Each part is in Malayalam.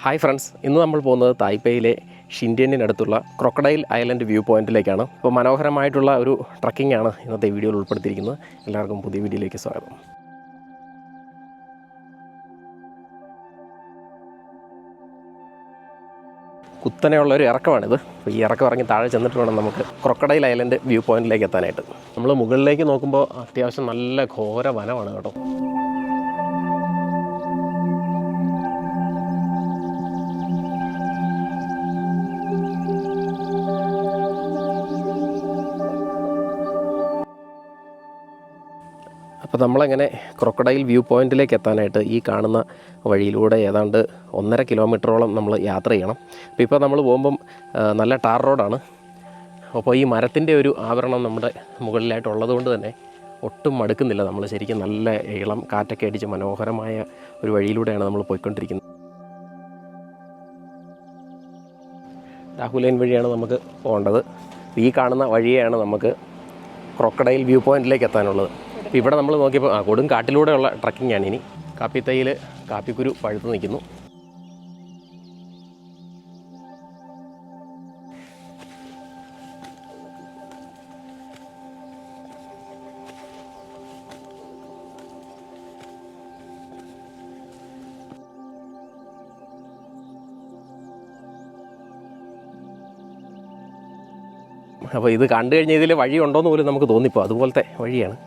ഹായ് ഫ്രണ്ട്സ്, ഇന്ന് നമ്മൾ പോകുന്നത് തായ്പേയിലെ ഷിൻഡിയനിനടുത്തുള്ള ക്രൊക്കഡൈൽ ഐലൻഡ് വ്യൂ പോയിൻറ്റിലേക്കാണ്. അപ്പോൾ മനോഹരമായിട്ടുള്ള ഒരു ട്രക്കിംഗ് ആണ് ഇന്നത്തെ വീഡിയോയിൽ ഉൾപ്പെടുത്തിയിരിക്കുന്നത്. എല്ലാവർക്കും പുതിയ വീഡിയോയിലേക്ക് സ്വാഗതം. കുത്തനെയുള്ള ഒരു ഇറക്കമാണിത്. അപ്പോൾ ഈ ഇറക്കം ഇറങ്ങി താഴെ ചെന്നിട്ട് വേണം നമുക്ക് ക്രൊക്കഡൈൽ ഐലൻഡ് വ്യൂ പോയിൻറ്റിലേക്ക് എത്താനായിട്ട്. നമ്മൾ മുകളിലേക്ക് നോക്കുമ്പോൾ അത്യാവശ്യം നല്ല ഘോര വനമാണ് കേട്ടോ. അപ്പോൾ നമ്മളങ്ങനെ ക്രൊക്കഡൈൽ വ്യൂ പോയിൻറ്റിലേക്ക് എത്താനായിട്ട് ഈ കാണുന്ന വഴിയിലൂടെ ഏതാണ്ട് 1.5 കിലോമീറ്ററോളം നമ്മൾ യാത്ര ചെയ്യണം. അപ്പോൾ ഇപ്പോൾ നമ്മൾ പോകുമ്പം നല്ല ടാർ റോഡാണ്. അപ്പോൾ ഈ മരത്തിൻ്റെ ഒരു ആവരണം നമ്മുടെ മുകളിലായിട്ടുള്ളത് കൊണ്ട് തന്നെ ഒട്ടും മടുക്കുന്നില്ല. നമ്മൾ ശരിക്കും നല്ല ഇളം കാറ്റൊക്കെ അടിച്ച് മനോഹരമായ ഒരു വഴിയിലൂടെയാണ് നമ്മൾ പോയിക്കൊണ്ടിരിക്കുന്നത്. രാഹുലൈൻ വഴിയാണ് നമുക്ക് പോകേണ്ടത്. ഈ കാണുന്ന വഴിയാണ് നമുക്ക് ക്രൊക്കഡൈൽ വ്യൂ പോയിൻറ്റിലേക്ക് എത്താനുള്ളത്. ഇവിടെ നമ്മൾ നോക്കിയപ്പോൾ കൊടും കാട്ടിലൂടെയുള്ള ട്രക്കിംഗ് ആണ്. ഇനി കാപ്പിത്തൈയിൽ കാപ്പിക്കുരു പഴുത്ത് നിൽക്കുന്നു. അപ്പോൾ ഇത് കണ്ടു കഴിഞ്ഞാൽ ഇതിൽ വഴി ഉണ്ടോയെന്ന് പോലും നമുക്ക് തോന്നിപ്പോൾ അതുപോലത്തെ വഴിയാണ്.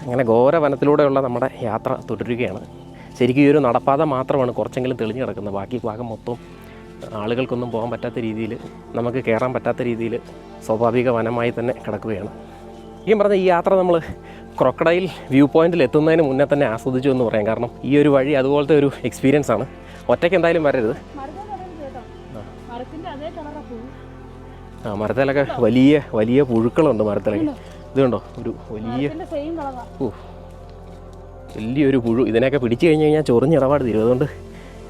അങ്ങനെ ഘോര വനത്തിലൂടെയുള്ള നമ്മുടെ യാത്ര തുടരുകയാണ്. ശരിക്കും ഈ ഒരു നടപ്പാത മാത്രമാണ് കുറച്ചെങ്കിലും തെളിഞ്ഞു കിടക്കുന്നത്. ബാക്കി ഭാഗം മൊത്തം ആളുകൾക്കൊന്നും പോകാൻ പറ്റാത്ത രീതിയിൽ, നമുക്ക് കയറാൻ പറ്റാത്ത രീതിയിൽ സ്വാഭാവിക വനമായി തന്നെ കിടക്കുകയാണ്. ശരിക്കും പറഞ്ഞാൽ ഈ യാത്ര നമ്മൾ ക്രൊക്കഡൈൽ വ്യൂ പോയിൻറ്റിൽ എത്തുന്നതിന് മുന്നേ തന്നെ ആസ്വദിച്ചു എന്ന് പറയാം. കാരണം ഈ ഒരു വഴി അതുപോലത്തെ ഒരു എക്സ്പീരിയൻസ് ആണ്. ഒറ്റയ്ക്ക് എന്തായാലും വരരുത്. മരത്തിലൊക്കെ വലിയ വലിയ പുഴുക്കളുണ്ട്. മരത്തിലൊക്കെ ഇത് കണ്ടോ, ഒരു വലിയൊരു പുഴു. ഇതിനൊക്കെ പിടിച്ചു കഴിഞ്ഞാൽ ചൊറിഞ്ഞിടപാട് തീരും. അതുകൊണ്ട്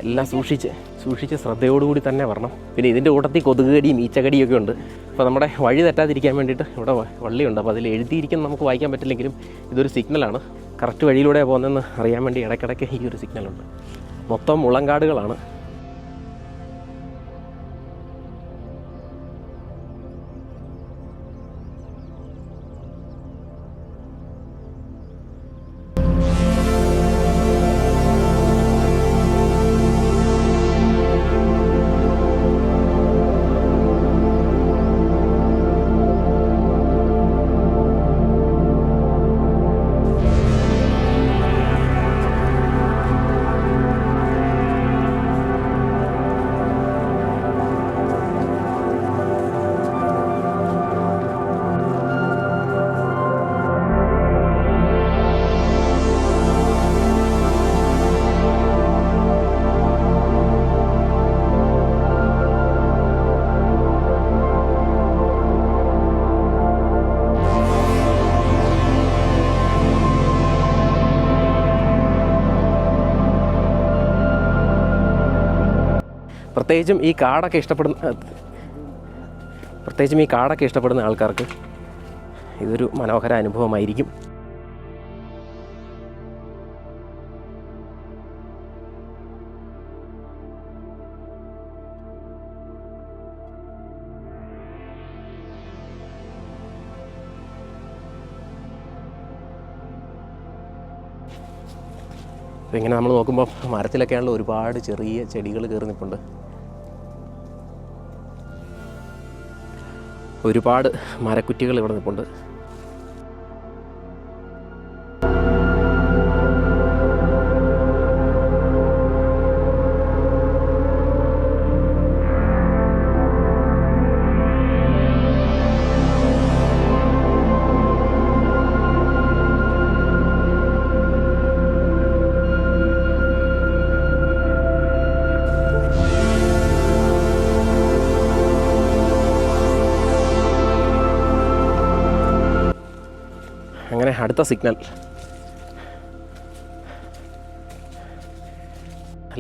എല്ലാം സൂക്ഷിച്ച് ശ്രദ്ധയോടുകൂടി തന്നെ വരണം. പിന്നെ ഇതിൻ്റെ കൂട്ടത്തിൽ കൊതുകുകടിയും ഈച്ചകടിയൊക്കെ ഉണ്ട്. അപ്പോൾ നമ്മുടെ വഴി തെറ്റാതിരിക്കാൻ വേണ്ടിയിട്ട് ഇവിടെ വള്ളിയുണ്ട്. അപ്പോൾ അതിൽ എഴുതിയിരിക്കുന്ന നമുക്ക് വായിക്കാൻ പറ്റില്ലെങ്കിലും ഇതൊരു സിഗ്നലാണ്. കറക്റ്റ് വഴിയിലൂടെ പോകുന്നതെന്ന് അറിയാൻ വേണ്ടി ഇടയ്ക്കിടയ്ക്ക് ഈ ഒരു സിഗ്നലുണ്ട്. മൊത്തം മുളങ്കാടുകളാണ്. പ്രത്യേകിച്ചും ഈ കാടൊക്കെ ഇഷ്ടപ്പെടുന്ന ആൾക്കാർക്ക് ഇതൊരു മനോഹര അനുഭവമായിരിക്കും. അപ്പോൾ ഇങ്ങനെ നമ്മൾ നോക്കുമ്പോൾ മരത്തിലൊക്കെയാണല്ലോ ഒരുപാട് ചെറിയ ചെടികൾ കയറി നിൽപ്പുണ്ട്. ഒരുപാട് മരക്കുറ്റികൾ ഇവിടെ നിൽപ്പുണ്ട്. അങ്ങനെ അടുത്ത സിഗ്നൽ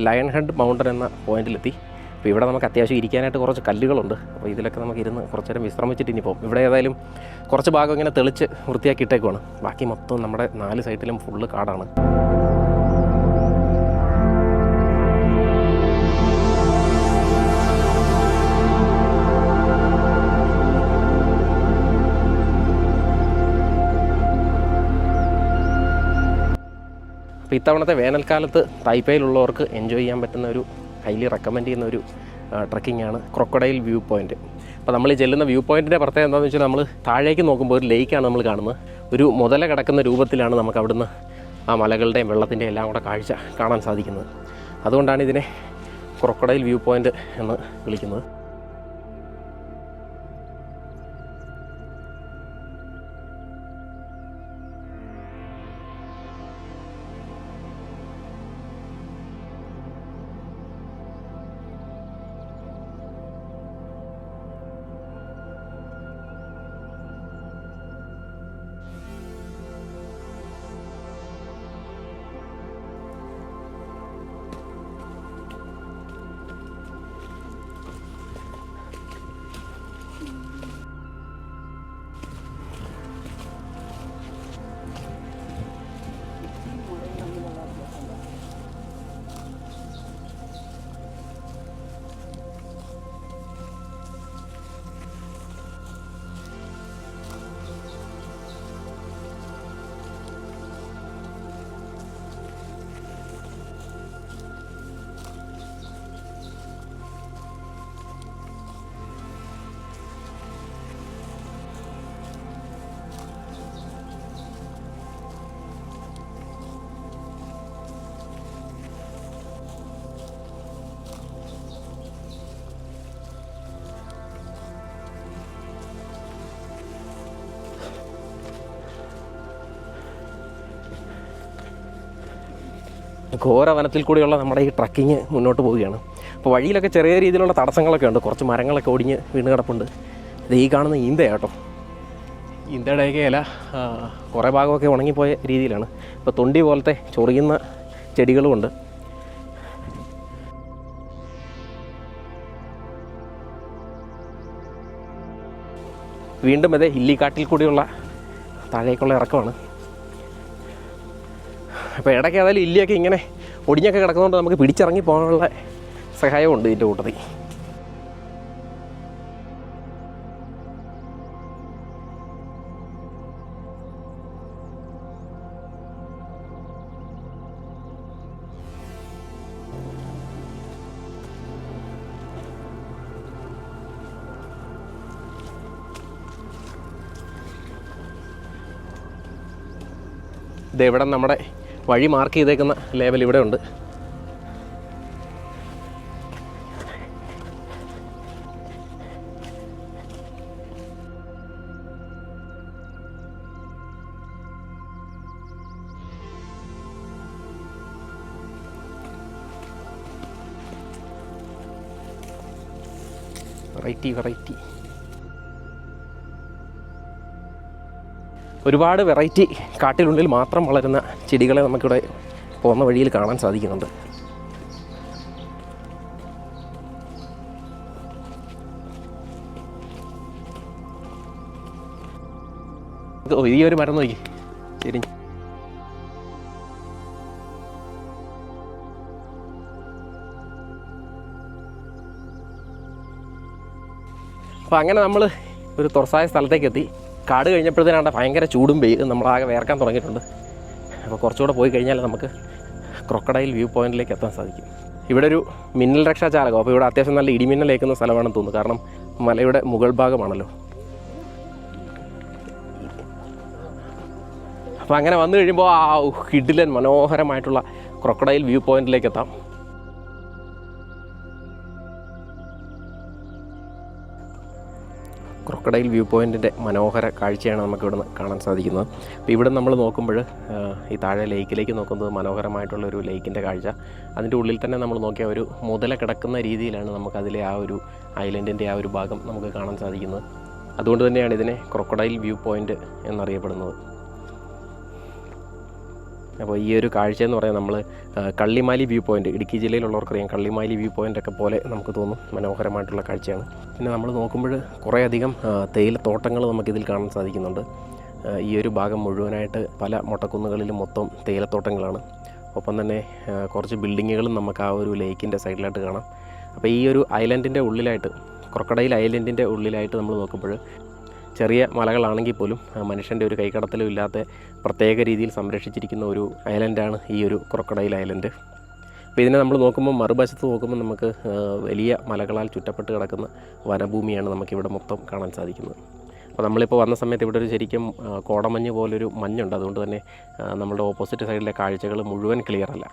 ലയൺ ഹെഡ് മൗണ്ടൻ എന്ന പോയിന്റിലെത്തി. അപ്പോൾ ഇവിടെ നമുക്ക് അത്യാവശ്യം ഇരിക്കാനായിട്ട് കുറച്ച് കല്ലുകളുണ്ട്. അപ്പോൾ ഇതിലൊക്കെ നമുക്ക് ഇരുന്ന് കുറച്ച് നേരം വിശ്രമിച്ചിട്ട് ഇനി പോകും. ഇവിടെ ഏതായാലും കുറച്ച് ഭാഗം ഇങ്ങനെ തെളിച്ച് വൃത്തിയാക്കി ഇട്ടേക്കുവാണ്. ബാക്കി മൊത്തം നമ്മുടെ 4 സൈഡിലും ഫുള്ള് കാടാണ്. അപ്പോൾ ഇത്തവണത്തെ വേനൽക്കാലത്ത് തായ്പേയിലുള്ളവർക്ക് എൻജോയ് ചെയ്യാൻ പറ്റുന്ന ഒരു ഹൈലി റെക്കമെൻഡ് ചെയ്യുന്ന ഒരു ട്രക്കിംഗ് ആണ് ക്രൊക്കഡൈൽ വ്യൂ പോയിൻറ്റ്. അപ്പോൾ നമ്മൾ ഈ ചെല്ലുന്ന വ്യൂ പോയിൻറ്റിൻ്റെ പ്രത്യേകത എന്താണെന്ന് വെച്ചാൽ നമ്മൾ താഴേക്ക് നോക്കുമ്പോൾ ഒരു ലേക്കാണ് നമ്മൾ കാണുന്നത്. ഒരു മുതല കിടക്കുന്ന രൂപത്തിലാണ് നമുക്ക് അവിടുന്ന് ആ മലകളുടെയും വെള്ളത്തിൻ്റെയും എല്ലാം കൂടെ കാഴ്ച കാണാൻ സാധിക്കുന്നത്. അതുകൊണ്ടാണ് ഇതിനെ ക്രൊക്കഡൈൽ വ്യൂ പോയിൻറ്റ് എന്ന് വിളിക്കുന്നത്. ഘോര വനത്തിൽ കൂടിയുള്ള നമ്മുടെ ഈ ട്രക്കിങ് മുന്നോട്ട് പോവുകയാണ്. അപ്പോൾ വഴിയിലൊക്കെ ചെറിയ രീതിയിലുള്ള തടസ്സങ്ങളൊക്കെ ഉണ്ട്. കുറച്ച് മരങ്ങളൊക്കെ ഒടിഞ്ഞ് വീണ് കിടപ്പുണ്ട്. ഇത് ഈ കാണുന്ന ഈന്തയാണ് കേട്ടോ. ഈന്തയുടെയൊക്കെ ഇല കുറേ ഭാഗമൊക്കെ ഉണങ്ങിപ്പോയ രീതിയിലാണ്. ഇപ്പോൾ തൊണ്ടി പോലത്തെ ചൊറിയുന്ന ചെടികളുമുണ്ട്. വീണ്ടും അതേ ഹില്ലിക്കാട്ടിൽ കൂടിയുള്ള താഴേക്കുള്ള ഇറക്കമാണ്. അപ്പോൾ ഇടയ്ക്ക് ഏതായാലും ഇല്ലിയൊക്കെ ഇങ്ങനെ ഒടിഞ്ഞൊക്കെ കിടക്കുന്നതുകൊണ്ട് നമുക്ക് പിടിച്ചിറങ്ങി പോകാനുള്ള സഹായമുണ്ട് ഇതിൻ്റെ കൂട്ടത്തിൽ. ഇതെവിടെ നമ്മുടെ വഴി മാർക്ക് ചെയ്തേക്കുന്ന ലേബൽ ഇവിടെ ഉണ്ട്. വെറൈറ്റി ഒരുപാട് വെറൈറ്റി കാട്ടിനുള്ളിൽ മാത്രം വളരുന്ന ചെടികളെ നമുക്കിവിടെ പോകുന്ന വഴിയിൽ കാണാൻ സാധിക്കുന്നുണ്ട്. ഈ ഒരു മരം നോക്കി ശരി. അപ്പോൾ അങ്ങനെ നമ്മൾ ഒരു തുറസായ സ്ഥലത്തേക്ക് എത്തി. കാട് കഴിഞ്ഞപ്പോഴത്തേനാണ്ട് ഭയങ്കര ചൂടും പെയ്യും, നമ്മളാകെ വേർക്കാൻ തുടങ്ങിയിട്ടുണ്ട്. അപ്പോൾ കുറച്ചുകൂടെ പോയി കഴിഞ്ഞാൽ നമുക്ക് ക്രൊക്കഡൈൽ വ്യൂ പോയിന്റിലേക്ക് എത്താൻ സാധിക്കും. ഇവിടെ ഒരു മിന്നൽ രക്ഷാചാലകം, അപ്പോൾ ഇവിടെ അത്യാവശ്യം നല്ല ഇടിമിന്നലേക്കുന്ന സ്ഥലമാണെന്ന് തോന്നുന്നു. കാരണം മലയുടെ മുകൾ ഭാഗമാണല്ലോ. അപ്പോൾ അങ്ങനെ വന്നു കഴിയുമ്പോൾ ആ കിടിലൻ മനോഹരമായിട്ടുള്ള ക്രൊക്കഡൈൽ വ്യൂ പോയിന്റിലേക്ക് എത്താം. ക്രൊക്കഡൈൽ വ്യൂ പോയിൻറ്റിൻ്റെ മനോഹര കാഴ്ചയാണ് നമുക്ക് ഇവിടുന്ന് കാണാൻ സാധിക്കുന്നത്. അപ്പോൾ ഇവിടെ നമ്മൾ നോക്കുമ്പോൾ ഈ താഴെ ലേക്കിലേക്ക് നോക്കുന്നത് മനോഹരമായിട്ടുള്ളൊരു ലേക്കിൻ്റെ കാഴ്ച. അതിൻ്റെ ഉള്ളിൽ തന്നെ നമ്മൾ നോക്കിയ ഒരു മുതല കിടക്കുന്ന രീതിയിലാണ് നമുക്കതിലെ ആ ഒരു ഐലൻഡിൻ്റെ ആ ഒരു ഭാഗം നമുക്ക് കാണാൻ സാധിക്കുന്നത്. അതുകൊണ്ട് തന്നെയാണ് ഇതിനെ ക്രൊക്കഡൈൽ വ്യൂ പോയിൻറ്റ് എന്നറിയപ്പെടുന്നത്. അപ്പോൾ ഈ ഒരു കാഴ്ച എന്ന് പറയാൻ നമ്മൾ കള്ളിമാലി വ്യൂ പോയിൻ്റ്, ഇടുക്കി ജില്ലയിലുള്ളവർക്കറിയാം കള്ളിമാലി വ്യൂ പോയിൻ്റൊക്കെ പോലെ നമുക്ക് തോന്നും, മനോഹരമായിട്ടുള്ള കാഴ്ചയാണ്. പിന്നെ നമ്മൾ നോക്കുമ്പോൾ കുറേയധികം തേയിലത്തോട്ടങ്ങൾ നമുക്കിതിൽ കാണാൻ സാധിക്കുന്നുണ്ട്. ഈ ഒരു ഭാഗം മുഴുവനായിട്ട് പല മൊട്ടക്കുന്നുകളിലും മൊത്തം തേയിലത്തോട്ടങ്ങളാണ്. ഒപ്പം തന്നെ കുറച്ച് ബിൽഡിങ്ങുകളും നമുക്ക് ആ ഒരു ലേക്കിൻ്റെ സൈഡിലായിട്ട് കാണാം. അപ്പോൾ ഈ ഒരു ഐലൻഡിൻ്റെ ഉള്ളിലായിട്ട്, ക്രൊക്കഡൈൽ ഐലൻഡിൻ്റെ ഉള്ളിലായിട്ട് നമ്മൾ നോക്കുമ്പോൾ ചെറിയ മലകളാണെങ്കിൽ പോലും മനുഷ്യൻ്റെ ഒരു കൈകടത്തലും ഇല്ലാത്ത പ്രത്യേക രീതിയിൽ സംരക്ഷിച്ചിരിക്കുന്ന ഒരു ഐലൻഡാണ് ഈ ഒരു ക്രൊക്കഡൈൽ ഐലൻഡ്. അപ്പോൾ ഇതിനെ നമ്മൾ നോക്കുമ്പോൾ മറുവശത്ത് നോക്കുമ്പോൾ നമുക്ക് വലിയ മലകളാൽ ചുറ്റപ്പെട്ട് കിടക്കുന്ന വനഭൂമിയാണ് നമുക്കിവിടെ മൊത്തം കാണാൻ സാധിക്കുന്നത്. അപ്പോൾ നമ്മളിപ്പോൾ വന്ന സമയത്ത് ഇവിടെ ഒരു ശരിക്കും കോടമഞ്ഞ് പോലൊരു മഞ്ഞുണ്ട്. അതുകൊണ്ട് തന്നെ നമ്മുടെ ഓപ്പോസിറ്റ് സൈഡിലെ കാഴ്ചകൾ മുഴുവൻ ക്ലിയർ അല്ല.